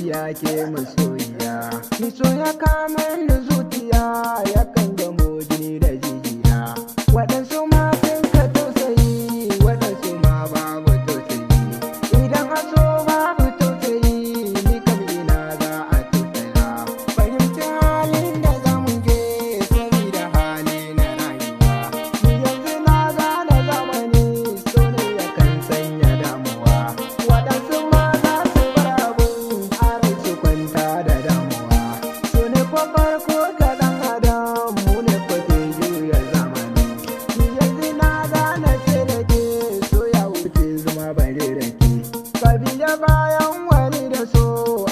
ya ke masoyiya. Ni so ya kama da zuciya ya kan gamo jini da jijiya. Waɗansu ma sun ka tausayi, waɗansu ma babu tausayi. Idan a so babu tausayi, ni kam ina za a tausaya. Fahimci halin da za mu je sabida hali na rayuwa. Ni yanzu na gane zamani so ne ya kan sanya damuwa. Waɗansu ma za su bar abun a rai su kwanta da damuwa. So ne ko farko ga ɗan adam, mu ne ko ke juya zamani. Ni yanzu na gane ce da ke so ya wuce zuma bare rake. Sabida bayan wani da so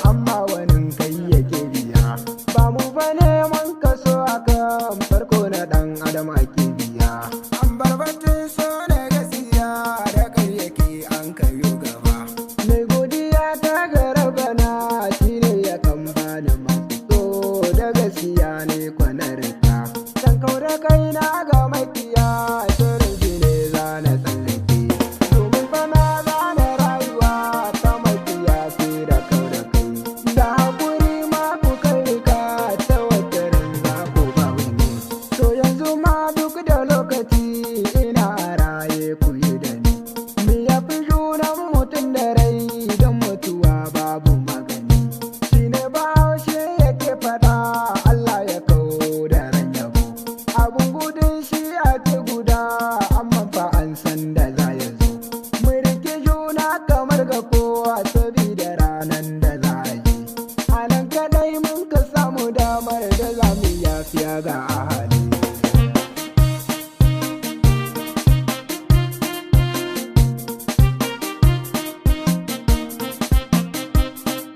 amma wani kai yake biya. Ba mu ba neman kaso akan farko na ɗan adam ake biya. An bar batun so da gaskiya da kai yake an kayo gaba. Mai godiya ta ga rabana shine ya kan bani masu so da gaskiya ne kwanarta. Dan kaura kaina ga makiya shirin shi ne za na tsallake. Domin fana za na rayuwa ta makiya sai da kaura kai. Da haƙuri ma ku kai ka ta watarin za ku ba wani. To yanzu ma duk da lokaci ina a raye ku yi da ni. Me ya fi junan mutum da rai don mutuwa babu magani. Shi ne bahaushe yake faɗa Allah ya kawo da ran yabo. Abun gudun shi ake guda amma fa an san da za ya zo. Mu rike juna kamar ga kowa sabida ranan da za a yi. A nan kaɗai mun ka samu damar da za mu yafiya ga ahali.